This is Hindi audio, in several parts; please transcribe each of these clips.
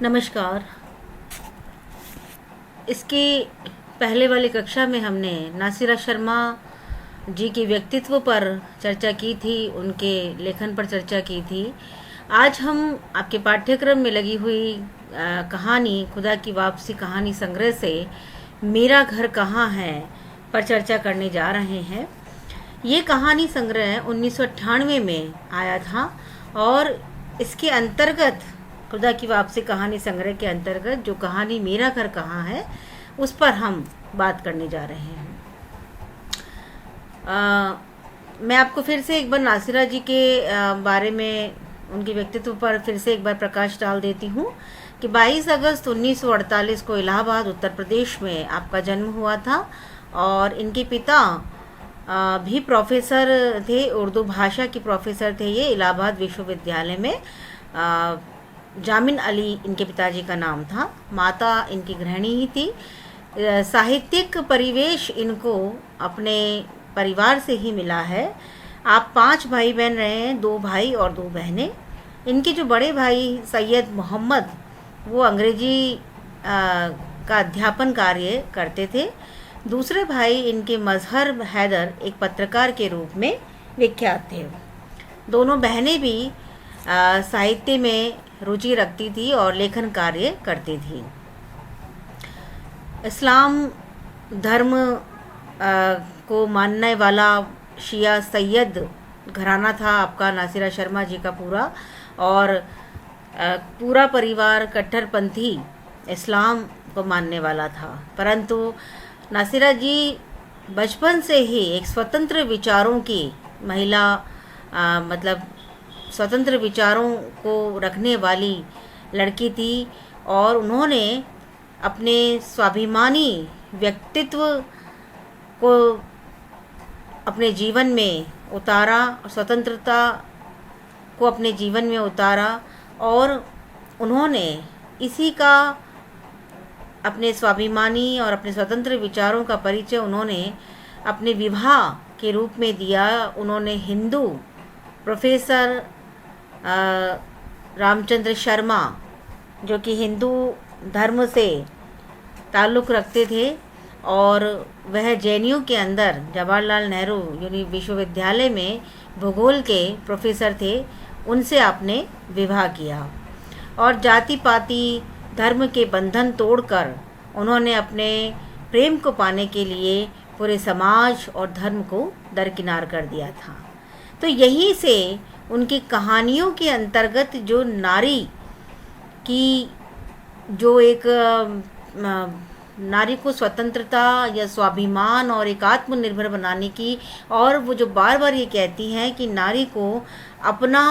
नमस्कार। इसके पहले वाली कक्षा में हमने नासिरा शर्मा जी के व्यक्तित्व पर चर्चा की थी, उनके लेखन पर चर्चा की थी। आज हम आपके पाठ्यक्रम में लगी हुई कहानी खुदा की वापसी कहानी संग्रह से मेरा घर कहाँ है पर चर्चा करने जा रहे हैं। ये कहानी संग्रह 1998 में आया था और इसके अंतर्गत खुदा की वापसी कहानी संग्रह के अंतर्गत जो कहानी मेरा घर कहाँ है उस पर हम बात करने जा रहे हैं। मैं आपको फिर से एक बार नासिरा जी के बारे में, उनके व्यक्तित्व पर फिर से एक बार प्रकाश डाल देती हूँ कि 22 अगस्त 1948 को इलाहाबाद उत्तर प्रदेश में आपका जन्म हुआ था और इनके पिता भी प्रोफेसर थे, उर्दू भाषा की प्रोफेसर थे। ये इलाहाबाद विश्वविद्यालय में जामिन अली इनके पिताजी का नाम था। माता इनकी गृहिणी ही थी। साहित्यिक परिवेश इनको अपने परिवार से ही मिला है। आप 5 भाई बहन रहे हैं, 2 भाई और 2 बहनें। इनके जो बड़े भाई सैयद मोहम्मद वो अंग्रेजी का अध्यापन कार्य करते थे। दूसरे भाई इनके मजहर हैदर एक पत्रकार के रूप में विख्यात थे। दोनों बहनें भी साहित्य में रुचि रखती थी और लेखन कार्य करती थी। इस्लाम धर्म को मानने वाला शिया सैयद घराना था आपका नासिरा शर्मा जी का पूरा, और पूरा परिवार कट्टरपंथी इस्लाम को मानने वाला था। परंतु नासिरा जी बचपन से ही एक स्वतंत्र विचारों की महिला, मतलब स्वतंत्र विचारों को रखने वाली लड़की थी और उन्होंने अपने स्वाभिमानी व्यक्तित्व को अपने जीवन में उतारा और स्वतंत्रता को अपने जीवन में उतारा और उन्होंने इसी का, अपने स्वाभिमानी और अपने स्वतंत्र विचारों का परिचय उन्होंने अपने विवाह के रूप में दिया। उन्होंने हिंदू प्रोफेसर रामचंद्र शर्मा, जो कि हिंदू धर्म से ताल्लुक़ रखते थे और वह जेएनयू के अंदर जवाहरलाल नेहरू विश्वविद्यालय में भूगोल के प्रोफेसर थे, उनसे आपने विवाह किया और जाति पाति धर्म के बंधन तोड़कर उन्होंने अपने प्रेम को पाने के लिए पूरे समाज और धर्म को दरकिनार कर दिया था। तो यहीं से उनकी कहानियों के अंतर्गत जो नारी की, जो एक नारी को स्वतंत्रता या स्वाभिमान और एक आत्मनिर्भर बनाने की, और वो जो बार बार ये कहती हैं कि नारी को अपना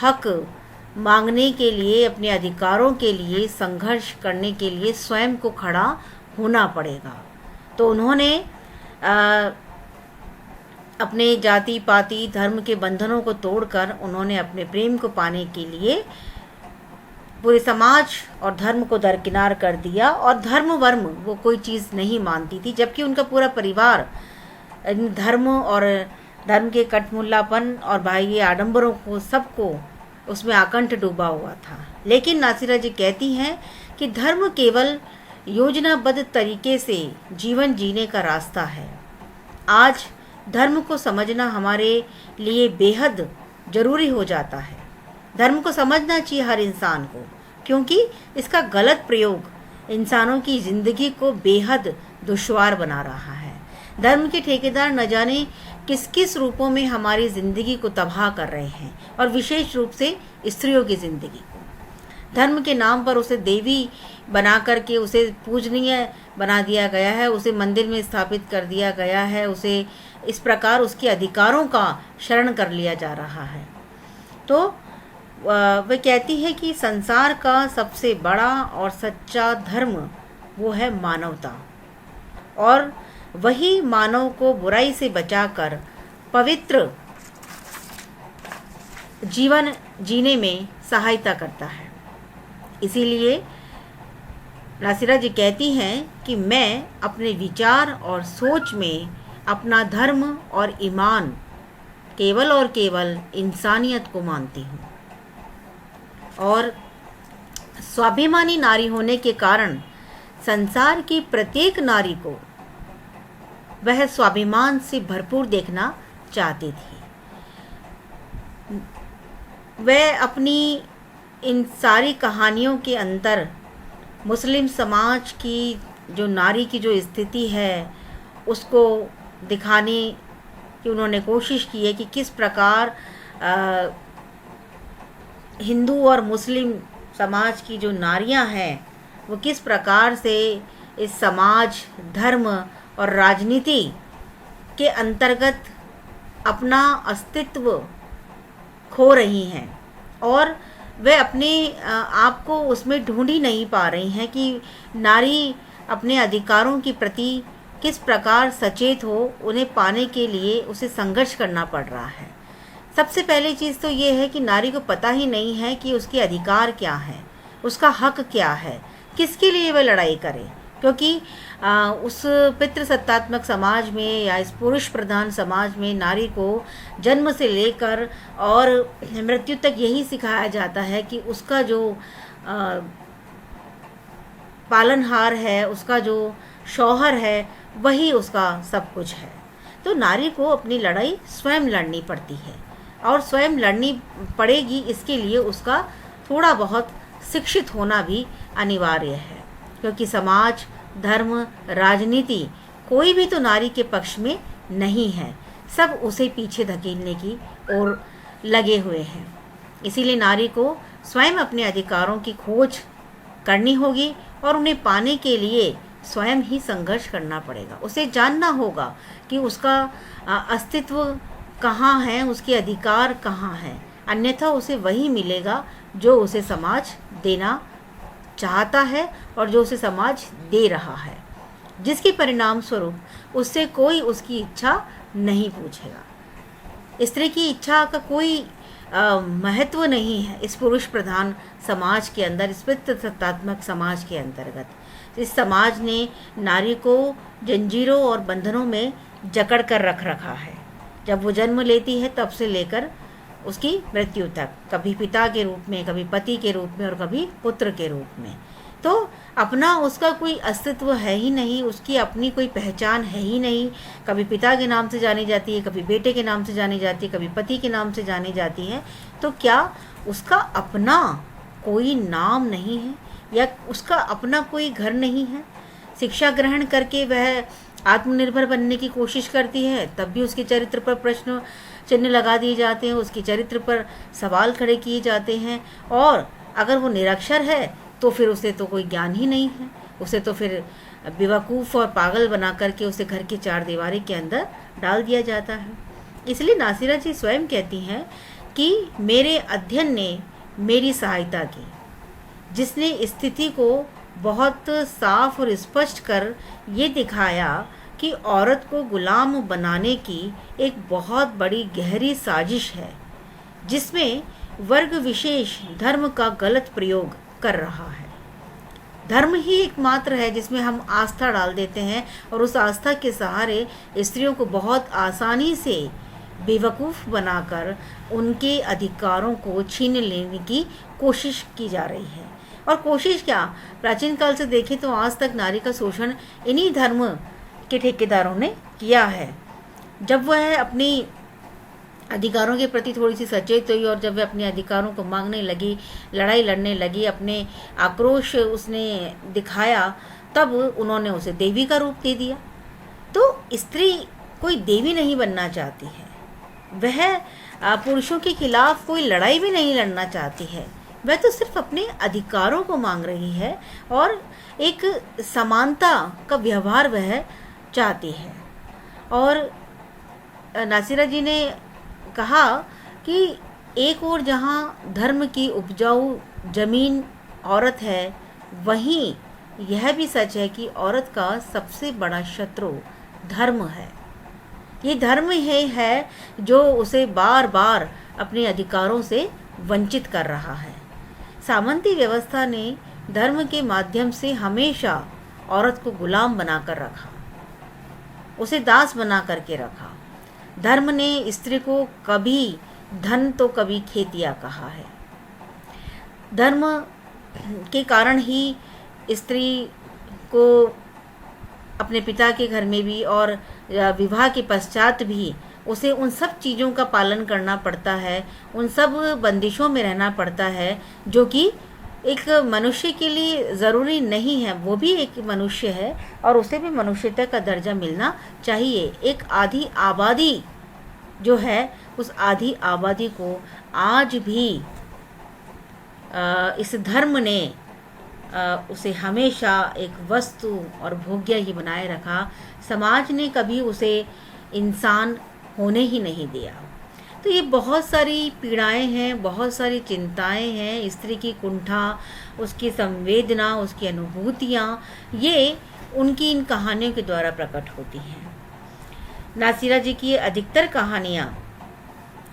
हक मांगने के लिए, अपने अधिकारों के लिए संघर्ष करने के लिए स्वयं को खड़ा होना पड़ेगा। तो उन्होंने अपने जाति पाति धर्म के बंधनों को तोड़कर उन्होंने अपने प्रेम को पाने के लिए पूरे समाज और धर्म को दरकिनार कर दिया और धर्म वर्म वो कोई चीज़ नहीं मानती थी, जबकि उनका पूरा परिवार धर्म और धर्म के कटमुल्लापन और बाह्य आडंबरों को, सबको उसमें आकंठ डूबा हुआ था। लेकिन नासिरा जी कहती हैं कि धर्म केवल योजनाबद्ध तरीके से जीवन जीने का रास्ता है। आज धर्म को समझना हमारे लिए बेहद ज़रूरी हो जाता है। धर्म को समझना चाहिए हर इंसान को, क्योंकि इसका गलत प्रयोग इंसानों की ज़िंदगी को बेहद दुश्वार बना रहा है। धर्म के ठेकेदार न जाने किस किस रूपों में हमारी ज़िंदगी को तबाह कर रहे हैं, और विशेष रूप से स्त्रियों की ज़िंदगी को। धर्म के नाम पर उसे देवी बना करके उसे पूजनीय बना दिया गया है, उसे मंदिर में स्थापित कर दिया गया है, उसे इस प्रकार उसके अधिकारों का शरण कर लिया जा रहा है। तो वह कहती है कि संसार का सबसे बड़ा और सच्चा धर्म वो है मानवता, और वही मानव को बुराई से बचाकर पवित्र जीवन जीने में सहायता करता है। इसीलिए नासिरा जी कहती हैं कि मैं अपने विचार और सोच में अपना धर्म और ईमान केवल और केवल इंसानियत को मानती हूँ। और स्वाभिमानी नारी होने के कारण संसार की प्रत्येक नारी को वह स्वाभिमान से भरपूर देखना चाहती थी। वह अपनी इन सारी कहानियों के अंदर मुस्लिम समाज की जो नारी की जो स्थिति है उसको दिखाने की उन्होंने कोशिश की है कि किस प्रकार हिंदू और मुस्लिम समाज की जो नारियां हैं वो किस प्रकार से इस समाज, धर्म और राजनीति के अंतर्गत अपना अस्तित्व खो रही हैं और वे अपने आप को उसमें ढूंढ ही नहीं पा रही हैं कि नारी अपने अधिकारों के प्रति किस प्रकार सचेत हो। उन्हें पाने के लिए उसे संघर्ष करना पड़ रहा है। सबसे पहली चीज़ तो ये है कि नारी को पता ही नहीं है कि उसके अधिकार क्या है, उसका हक क्या है, किसके लिए वह लड़ाई करे। क्योंकि उस पितृसत्तात्मक समाज में या इस पुरुष प्रधान समाज में नारी को जन्म से लेकर और मृत्यु तक यही सिखाया जाता है कि उसका जो पालनहार है, उसका जो शौहर है, वही उसका सब कुछ है। तो नारी को अपनी लड़ाई स्वयं लड़नी पड़ती है और स्वयं लड़नी पड़ेगी। इसके लिए उसका थोड़ा बहुत शिक्षित होना भी अनिवार्य है, क्योंकि समाज, धर्म, राजनीति कोई भी तो नारी के पक्ष में नहीं है। सब उसे पीछे धकेलने की ओर लगे हुए हैं। इसीलिए नारी को स्वयं अपने अधिकारों की खोज करनी होगी और उन्हें पाने के लिए स्वयं ही संघर्ष करना पड़ेगा। उसे जानना होगा कि उसका अस्तित्व कहाँ है, उसके अधिकार कहाँ हैं। अन्यथा उसे वही मिलेगा जो उसे समाज देना चाहता है और जो उसे समाज दे रहा है, जिसके परिणाम स्वरूप उससे कोई उसकी इच्छा नहीं पूछेगा। स्त्री की इच्छा का कोई महत्व नहीं है इस पुरुष प्रधान समाज के अंदर, इस पितृसत्तात्मक समाज के अंतर्गत। इस समाज ने नारी को जंजीरों और बंधनों में जकड़ कर रख रखा है। जब वो जन्म लेती है तब से लेकर उसकी मृत्यु तक, कभी पिता के रूप में, कभी पति के रूप में और कभी पुत्र के रूप में। तो अपना उसका कोई अस्तित्व है ही नहीं, उसकी अपनी कोई पहचान है ही नहीं। कभी पिता के नाम से जानी जाती है, कभी बेटे के नाम से जानी जाती है, कभी पति के नाम से जानी जाती है। तो क्या उसका अपना कोई नाम नहीं है या उसका अपना कोई घर नहीं है? शिक्षा ग्रहण करके वह आत्मनिर्भर बनने की कोशिश करती है, तब भी उसके चरित्र पर प्रश्न चिन्ह लगा दिए जाते हैं, उसके चरित्र पर सवाल खड़े किए जाते हैं। और अगर वो निरक्षर है तो फिर उसे तो कोई ज्ञान ही नहीं है, उसे तो फिर बेवकूफ़ और पागल बना करके उसे घर की चार दीवारी के अंदर डाल दिया जाता है। इसलिए नासिरा जी स्वयं कहती हैं कि मेरे अध्ययन ने मेरी सहायता की, जिसने स्थिति को बहुत साफ और स्पष्ट कर ये दिखाया कि औरत को गुलाम बनाने की एक बहुत बड़ी गहरी साजिश है, जिसमें वर्ग विशेष धर्म का गलत प्रयोग कर रहा है। धर्म ही एकमात्र है जिसमें हम आस्था डाल देते हैं और उस आस्था के सहारे स्त्रियों को बहुत आसानी से बेवकूफ़ बनाकर उनके अधिकारों को छीन लेने की कोशिश की जा रही है। और कोशिश क्या, प्राचीन काल से देखें तो आज तक नारी का शोषण इन्हीं धर्म के ठेकेदारों ने किया है। जब वह अपनी अधिकारों के प्रति थोड़ी सी सचेत हुई और जब वह अपने अधिकारों को मांगने लगी, लड़ाई लड़ने लगी, अपने आक्रोश उसने दिखाया, तब उन्होंने उसे देवी का रूप दे दिया। तो स्त्री कोई देवी नहीं बनना चाहती है, वह पुरुषों के खिलाफ कोई लड़ाई भी नहीं लड़ना चाहती है। वह तो सिर्फ अपने अधिकारों को मांग रही है और एक समानता का व्यवहार वह चाहती है। और नासिरा जी ने कहा कि एक ओर जहाँ धर्म की उपजाऊ जमीन औरत है, वहीं यह भी सच है कि औरत का सबसे बड़ा शत्रु धर्म है। ये धर्म ही है जो उसे बार बार अपने अधिकारों से वंचित कर रहा है। सामंती व्यवस्था ने धर्म के माध्यम से हमेशा औरत को गुलाम बनाकर रखा, उसे दास बना करके रखा। धर्म ने स्त्री को कभी धन तो कभी खेतिया कहा है। धर्म के कारण ही स्त्री को अपने पिता के घर में भी और विवाह के पश्चात भी उसे उन सब चीज़ों का पालन करना पड़ता है, उन सब बंदिशों में रहना पड़ता है जो कि एक मनुष्य के लिए ज़रूरी नहीं है। वो भी एक मनुष्य है और उसे भी मनुष्यता का दर्जा मिलना चाहिए। एक आधी आबादी जो है, उस आधी आबादी को आज भी इस धर्म ने उसे हमेशा एक वस्तु और भोग्य ही बनाए रखा। समाज ने कभी उसे इंसान होने ही नहीं दिया। तो ये बहुत सारी पीड़ाएं हैं, बहुत सारी चिंताएं हैं। स्त्री की कुंठा, उसकी संवेदना, उसकी अनुभूतियाँ, ये उनकी इन कहानियों के द्वारा प्रकट होती हैं। नासिरा जी की अधिकतर कहानियाँ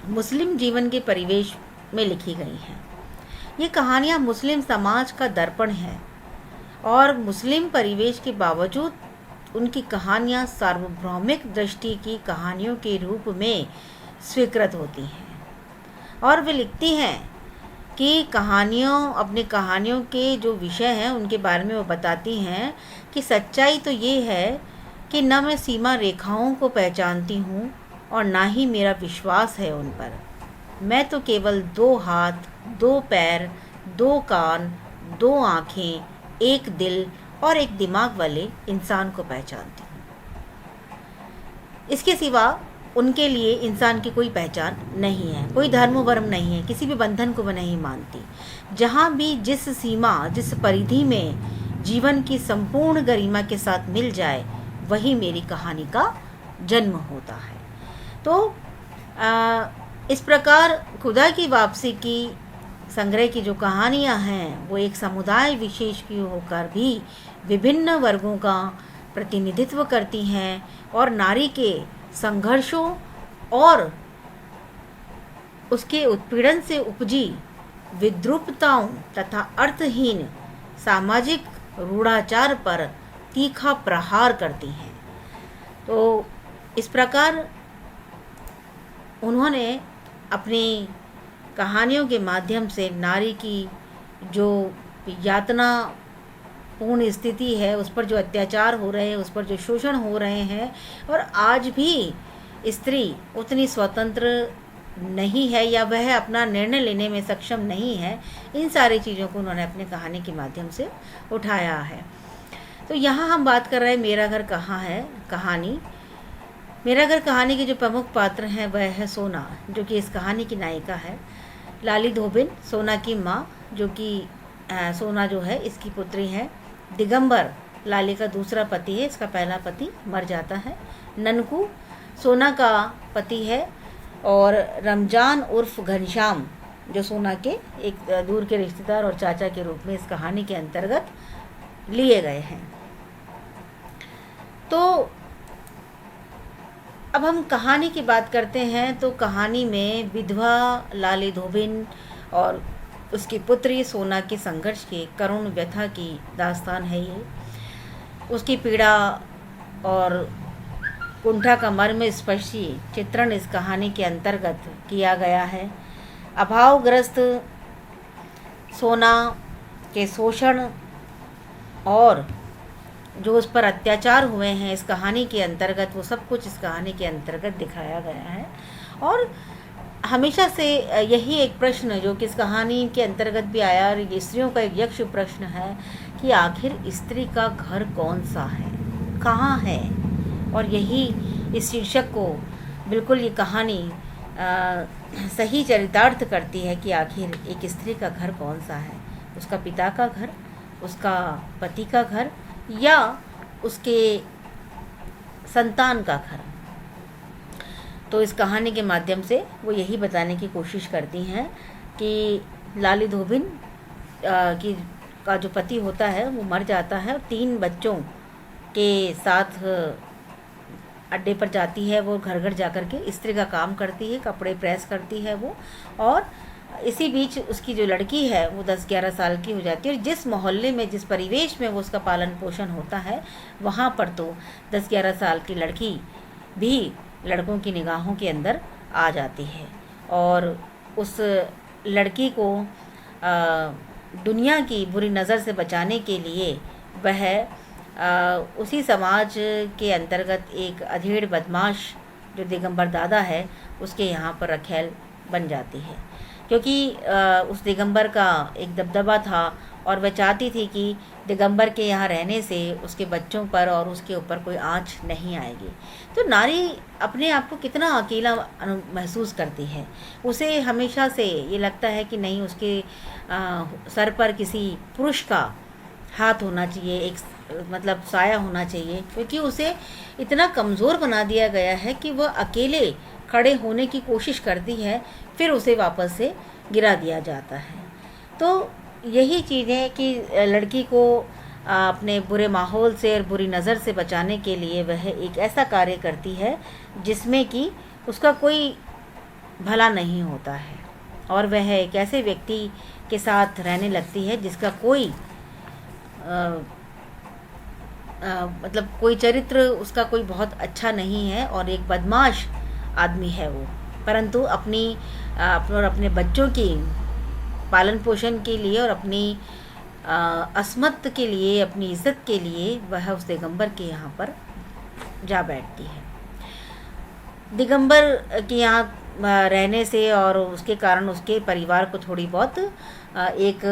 मुस्लिम जीवन के परिवेश में लिखी गई हैं। ये कहानियाँ मुस्लिम समाज का दर्पण है और मुस्लिम परिवेश के बावजूद उनकी कहानियाँ सार्वभौमिक दृष्टि की कहानियों के रूप में स्वीकृत होती हैं। और वे लिखती हैं कि अपनी कहानियों के जो विषय हैं उनके बारे में वो बताती हैं कि सच्चाई तो ये है कि न मैं सीमा रेखाओं को पहचानती हूँ और ना ही मेरा विश्वास है उन पर। मैं तो केवल 2 हाथ, 2 पैर, 2 कान, 2 आँखें, एक दिल और एक दिमाग वाले इंसान को पहचानती हूँ। इसके सिवा उनके लिए इंसान की कोई पहचान नहीं है, कोई धर्म वर्म नहीं है, किसी भी बंधन को वह नहीं मानती। जहाँ भी जिस सीमा, जिस परिधि में जीवन की संपूर्ण गरिमा के साथ मिल जाए, वही मेरी कहानी का जन्म होता है। तो इस प्रकार खुदा की वापसी की संग्रह की जो कहानियाँ हैं वो एक समुदाय विशेष की होकर भी विभिन्न वर्गों का प्रतिनिधित्व करती हैं और नारी के संघर्षों और उसके उत्पीड़न से उपजी विद्रूपताओं तथा अर्थहीन सामाजिक रूढ़ाचार पर तीखा प्रहार करती हैं। तो इस प्रकार उन्होंने अपनी कहानियों के माध्यम से नारी की जो यातना पूर्ण स्थिति है, उस पर जो अत्याचार हो रहे हैं, उस पर जो शोषण हो रहे हैं, और आज भी स्त्री उतनी स्वतंत्र नहीं है या वह अपना निर्णय लेने में सक्षम नहीं है, इन सारी चीज़ों को उन्होंने अपने कहानी के माध्यम से उठाया है। तो यहाँ हम बात कर रहे हैं मेरा घर कहाँ है कहानी। मेरा घर कहानी के जो प्रमुख पात्र हैं वह है सोना, जो कि इस कहानी की नायिका है। लाली धोबिन सोना की माँ, जो कि सोना जो है इसकी पुत्री है। दिगंबर लाली का दूसरा पति है, इसका पहला पति मर जाता है। ननकू सोना का पति है और रमजान उर्फ घनश्याम जो सोना के एक दूर के रिश्तेदार और चाचा के रूप में इस कहानी के अंतर्गत लिए गए हैं। तो अब हम कहानी की बात करते हैं। तो कहानी में विधवा लाली धोबिन और उसकी पुत्री सोना के संघर्ष की करुण व्यथा की दास्तान है ये। उसकी पीड़ा और कुंठा का मर्म स्पर्शी चित्रण इस कहानी के अंतर्गत किया गया है। अभावग्रस्त सोना के शोषण और जो उस पर अत्याचार हुए हैं इस कहानी के अंतर्गत, वो सब कुछ इस कहानी के अंतर्गत दिखाया गया है। और हमेशा से यही एक प्रश्न जो कि इस कहानी के अंतर्गत भी आया और स्त्रियों का एक यक्ष प्रश्न है कि आखिर स्त्री का घर कौन सा है, कहाँ है। और यही इस शीर्षक को बिल्कुल ये कहानी सही चरितार्थ करती है कि आखिर एक स्त्री का घर कौन सा है, उसका पिता का घर, उसका पति का घर या उसके संतान का घर। तो इस कहानी के माध्यम से वो यही बताने की कोशिश करती हैं कि लाली धोबिन का जो पति होता है वो मर जाता है और 3 बच्चों के साथ अड्डे पर जाती है। वो घर घर जाकर के स्त्री का काम करती है, कपड़े प्रेस करती है वो। और इसी बीच उसकी जो लड़की है वो 10-11 साल की हो जाती है। और जिस मोहल्ले में, जिस परिवेश में वो उसका पालन पोषण होता है, वहाँ पर तो 10-11 साल की लड़की भी लड़कों की निगाहों के अंदर आ जाती है। और उस लड़की को दुनिया की बुरी नज़र से बचाने के लिए वह उसी समाज के अंतर्गत एक अधेड़ बदमाश जो दिगंबर दादा है उसके यहाँ पर रखैल बन जाती है, क्योंकि उस दिगंबर का एक दबदबा था और वह चाहती थी कि दिगंबर के यहाँ रहने से उसके बच्चों पर और उसके ऊपर कोई आँच नहीं आएगी। तो नारी अपने आप को कितना अकेला महसूस करती है। उसे हमेशा से ये लगता है कि नहीं, उसके सर पर किसी पुरुष का हाथ होना चाहिए, एक मतलब साया होना चाहिए, क्योंकि उसे इतना कमज़ोर बना दिया गया है कि वह अकेले खड़े होने की कोशिश करती है, फिर उसे वापस से गिरा दिया जाता है। तो यही चीज़ है कि लड़की को अपने बुरे माहौल से और बुरी नज़र से बचाने के लिए वह एक ऐसा कार्य करती है जिसमें कि उसका कोई भला नहीं होता है, और वह एक ऐसे व्यक्ति के साथ रहने लगती है जिसका कोई मतलब कोई चरित्र उसका कोई बहुत अच्छा नहीं है और एक बदमाश आदमी है वो, परंतु अपने बच्चों की पालन पोषण के लिए और अपनी अस्मत के लिए, अपनी इज्जत के लिए वह उस दिगंबर के यहाँ पर जा बैठती है। दिगंबर के यहाँ रहने से और उसके कारण उसके परिवार को थोड़ी बहुत एक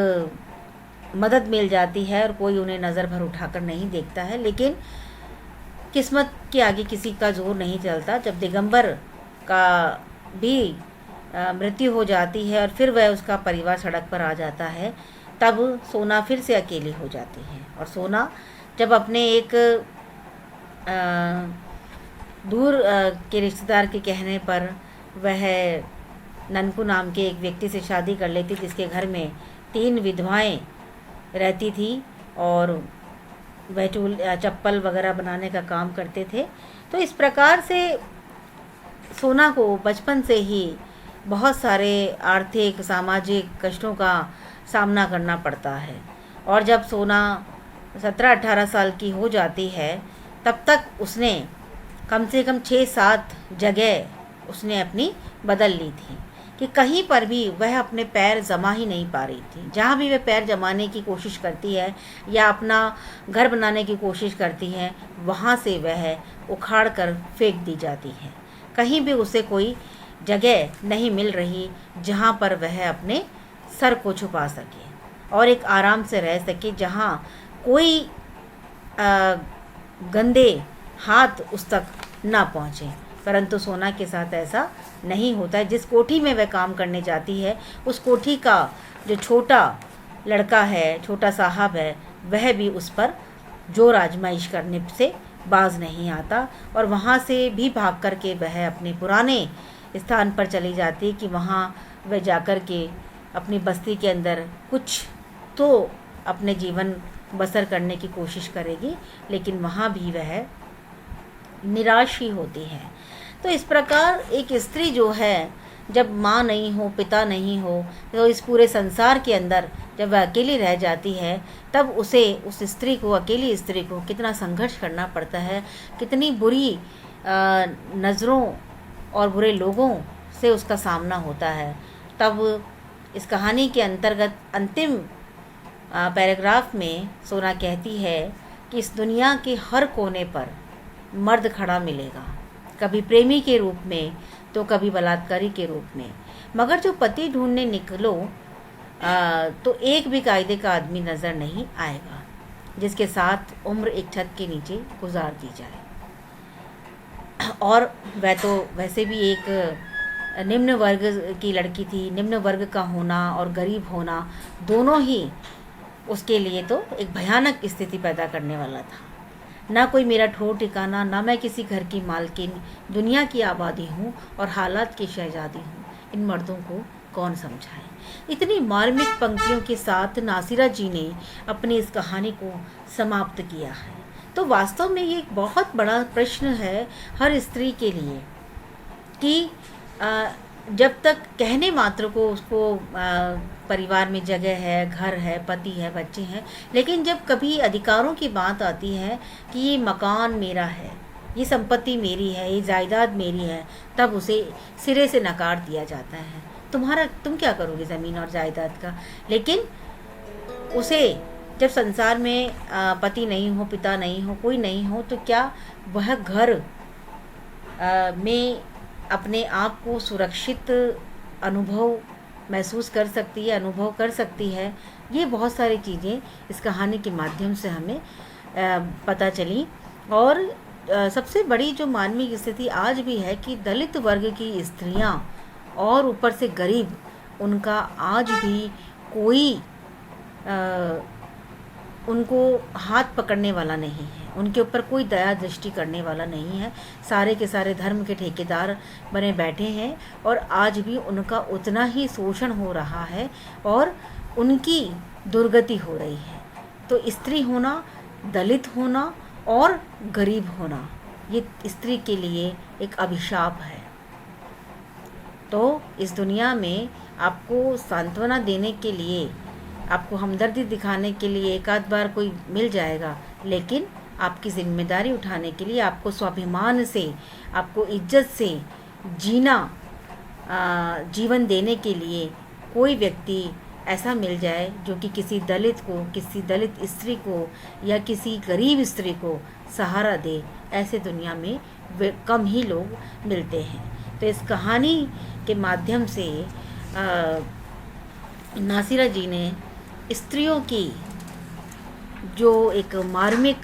मदद मिल जाती है और कोई उन्हें नज़र भर उठाकर नहीं देखता है, लेकिन किस्मत के आगे किसी का जोर नहीं चलता। जब दिगंबर का भी मृत्यु हो जाती है और फिर वह उसका परिवार सड़क पर आ जाता है, तब सोना फिर से अकेली हो जाती है। और सोना जब अपने एक दूर के रिश्तेदार के कहने पर वह ननकू नाम के एक व्यक्ति से शादी कर लेती, जिसके घर में 3 विधवाएं रहती थी और वह चप्पल वगैरह बनाने का काम करते थे। तो इस प्रकार से सोना को बचपन से ही बहुत सारे आर्थिक सामाजिक कष्टों का सामना करना पड़ता है, और जब सोना 17-18 साल की हो जाती है तब तक उसने कम से कम 6-7 जगह उसने अपनी बदल ली थी कि कहीं पर भी वह अपने पैर जमा ही नहीं पा रही थी। जहाँ भी वह पैर जमाने की कोशिश करती है या अपना घर बनाने की कोशिश करती है, वहाँ से वह उखाड़ कर फेंक दी जाती है। कहीं भी उसे कोई जगह नहीं मिल रही जहाँ पर वह अपने सर को छुपा सके और एक आराम से रह सके, जहाँ कोई गंदे हाथ उस तक ना पहुँचे। परंतु सोना के साथ ऐसा नहीं होता है। जिस कोठी में वह काम करने जाती है, उस कोठी का जो छोटा लड़का है, छोटा साहब है, वह भी उस पर जोर आजमाइश करने से बाज नहीं आता और वहाँ से भी भाग कर के वह अपने पुराने स्थान पर चली जाती कि वहाँ वह जाकर के अपनी बस्ती के अंदर कुछ तो अपने जीवन बसर करने की कोशिश करेगी, लेकिन वहाँ भी वह निराश ही होती है। तो इस प्रकार एक स्त्री जो है, जब माँ नहीं हो, पिता नहीं हो, तो इस पूरे संसार के अंदर जब वह अकेली रह जाती है, तब उसे उस स्त्री को, अकेली स्त्री को कितना संघर्ष करना पड़ता है, कितनी बुरी नज़रों और बुरे लोगों से उसका सामना होता है। तब इस कहानी के अंतर्गत अंतिम पैराग्राफ में सोना कहती है कि इस दुनिया के हर कोने पर मर्द खड़ा मिलेगा, कभी प्रेमी के रूप में तो कभी बलात्कारी के रूप में, मगर जो पति ढूंढने निकलो तो एक भी कायदे का आदमी नज़र नहीं आएगा जिसके साथ उम्र एक छत के नीचे गुजार दी जाए। और वह तो वैसे भी एक निम्न वर्ग की लड़की थी। निम्न वर्ग का होना और गरीब होना दोनों ही उसके लिए तो एक भयानक स्थिति पैदा करने वाला था। ना कोई मेरा ठोर ठिकाना, ना मैं किसी घर की मालकिन, दुनिया की आबादी हूँ और हालात की शहजादी हूँ, इन मर्दों को कौन समझाए। इतनी मार्मिक पंक्तियों के साथ नासिरा जी ने अपनी इस कहानी को समाप्त किया है। तो वास्तव में ये एक बहुत बड़ा प्रश्न है हर स्त्री के लिए कि जब तक कहने मात्र को उसको परिवार में जगह है, घर है, पति है, बच्चे हैं, लेकिन जब कभी अधिकारों की बात आती है कि ये मकान मेरा है, ये संपत्ति मेरी है, ये जायदाद मेरी है, तब उसे सिरे से नकार दिया जाता है। तुम क्या करोगे ज़मीन और जायदाद का। लेकिन उसे जब संसार में पति नहीं हो, पिता नहीं हो, कोई नहीं हो, तो क्या वह घर में अपने आप को सुरक्षित अनुभव महसूस कर सकती है, अनुभव कर सकती है? ये बहुत सारी चीज़ें इस कहानी के माध्यम से हमें पता चली। और सबसे बड़ी जो मानवीय स्थिति आज भी है कि दलित वर्ग की स्त्रियां और ऊपर से गरीब, उनका आज भी कोई उनको हाथ पकड़ने वाला नहीं है, उनके ऊपर कोई दया दृष्टि करने वाला नहीं है। सारे के सारे धर्म के ठेकेदार बने बैठे हैं और आज भी उनका उतना ही शोषण हो रहा है और उनकी दुर्गति हो रही है। तो स्त्री होना, दलित होना और गरीब होना, ये स्त्री के लिए एक अभिशाप है। तो इस दुनिया में आपको सांत्वना देने के लिए, आपको हमदर्दी दिखाने के लिए एक आध बार कोई मिल जाएगा, लेकिन आपकी जिम्मेदारी उठाने के लिए, आपको स्वाभिमान से, आपको इज्जत से जीना, जीवन देने के लिए कोई व्यक्ति ऐसा मिल जाए जो कि किसी दलित को, किसी दलित स्त्री को या किसी गरीब स्त्री को सहारा दे, ऐसे दुनिया में कम ही लोग मिलते हैं। तो इस कहानी के माध्यम से नासिरा जी ने स्त्रियों की जो एक मार्मिक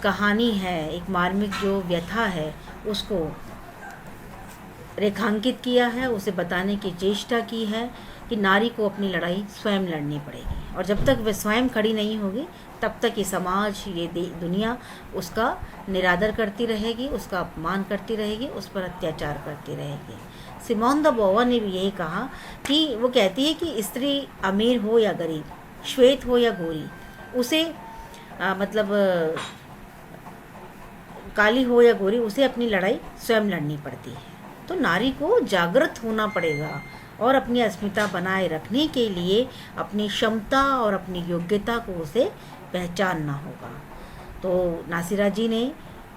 कहानी है, एक मार्मिक जो व्यथा है, उसको रेखांकित किया है, उसे बताने की चेष्टा की है कि नारी को अपनी लड़ाई स्वयं लड़नी पड़ेगी और जब तक वह स्वयं खड़ी नहीं होगी तब तक ये समाज, ये दुनिया उसका निरादर करती रहेगी, उसका अपमान करती रहेगी, उस पर अत्याचार करती रहेगी। सिमोन द बोवर ने भी यही कहा कि वो कहती है कि स्त्री अमीर हो या गरीब, श्वेत हो या गोरी, उसे मतलब काली हो या गोरी, उसे अपनी लड़ाई स्वयं लड़नी पड़ती है। तो नारी को जागृत होना पड़ेगा और अपनी अस्मिता बनाए रखने के लिए अपनी क्षमता और अपनी योग्यता को उसे पहचानना होगा। तो नासिरा जी ने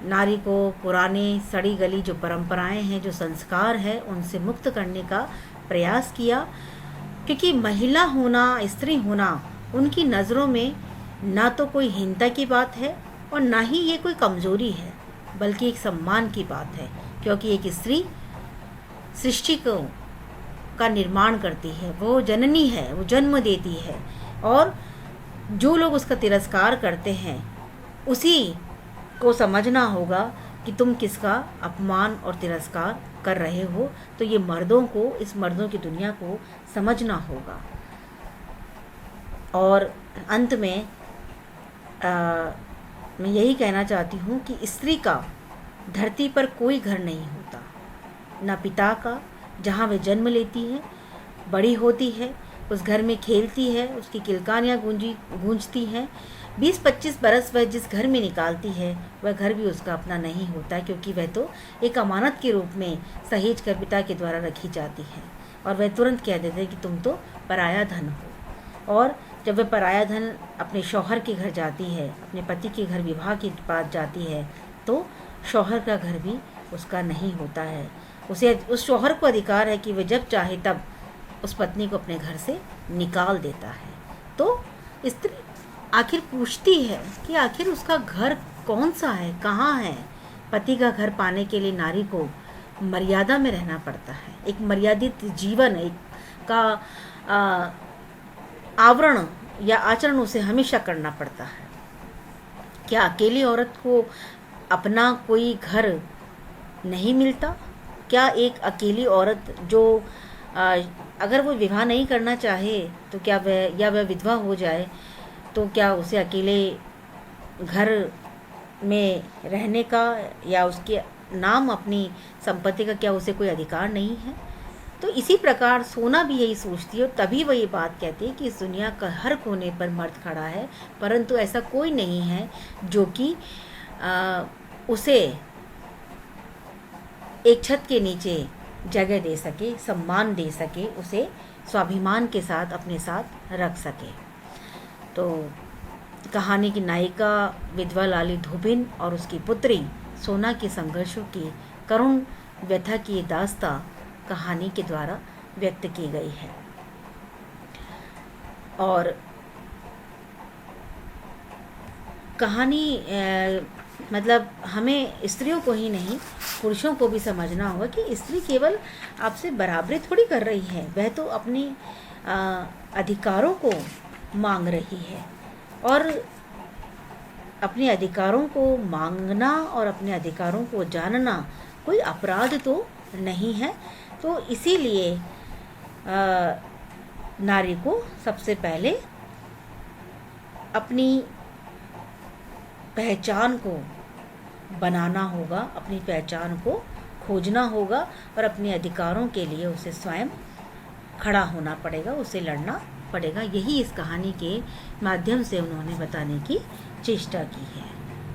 नारी को पुराने सड़ी गली जो परंपराएं हैं, जो संस्कार हैं, उनसे मुक्त करने का प्रयास किया, क्योंकि महिला होना, स्त्री होना उनकी नज़रों में ना तो कोई हीनता की बात है और ना ही ये कोई कमज़ोरी है, बल्कि एक सम्मान की बात है, क्योंकि एक स्त्री सृष्टि का निर्माण करती है, वो जननी है, वो जन्म देती है और जो लोग उसका तिरस्कार करते हैं उसी को समझना होगा कि तुम किसका अपमान और तिरस्कार कर रहे हो। तो ये मर्दों को, इस मर्दों की दुनिया को समझना होगा। और अंत में मैं यही कहना चाहती हूँ कि स्त्री का धरती पर कोई घर नहीं होता, ना पिता का, जहाँ वह जन्म लेती है, बड़ी होती है, उस घर में खेलती है, उसकी किलकानियाँ गूंजती हैं। 20-25 बरस वह जिस घर में निकालती है वह घर भी उसका अपना नहीं होता, क्योंकि वह तो एक अमानत के रूप में सहेज कर पिता के द्वारा रखी जाती है और वह तुरंत कह देते हैं कि तुम तो पराया धन हो। और जब वह पराया धन अपने शौहर के घर जाती है, अपने पति के घर विवाह के बाद जाती है, तो शौहर का घर भी उसका नहीं होता है। उसे, उस शौहर को अधिकार है कि वह जब चाहे तब उस पत्नी को अपने घर से निकाल देता है। तो स्त्री आखिर पूछती है कि आखिर उसका घर कौन सा है, कहाँ है। पति का घर पाने के लिए नारी को मर्यादा में रहना पड़ता है, एक मर्यादित जीवन एक का आवरण या आचरण उसे हमेशा करना पड़ता है। क्या अकेली औरत को अपना कोई घर नहीं मिलता? क्या एक अकेली औरत जो अगर वो विवाह नहीं करना चाहे तो क्या वह विधवा हो जाए तो क्या उसे अकेले घर में रहने का या उसके नाम अपनी संपत्ति का क्या उसे कोई अधिकार नहीं है? तो इसी प्रकार सोना भी यही सोचती है और तभी वह ये बात कहती है कि इस दुनिया का हर कोने पर मर्द खड़ा है, परंतु ऐसा कोई नहीं है जो कि उसे एक छत के नीचे जगह दे सके, सम्मान दे सके, उसे स्वाभिमान के साथ अपने साथ रख सके। तो कहानी की नायिका विधवा लाली धोबिन और उसकी पुत्री सोना के संघर्षों की करुण व्यथा की दास्तां कहानी के द्वारा व्यक्त की गई है। और कहानी मतलब हमें स्त्रियों को ही नहीं पुरुषों को भी समझना होगा कि स्त्री केवल आपसे बराबरी थोड़ी कर रही है, वह तो अपने अधिकारों को मांग रही है। और अपने अधिकारों को मांगना और अपने अधिकारों को जानना कोई अपराध तो नहीं है। तो इसीलिए नारी को सबसे पहले अपनी पहचान को बनाना होगा, अपनी पहचान को खोजना होगा और अपने अधिकारों के लिए उसे स्वयं खड़ा होना पड़ेगा, उसे लड़ना पड़ेगा। यही इस कहानी के माध्यम से उन्होंने बताने की चेष्टा की है।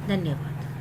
धन्यवाद।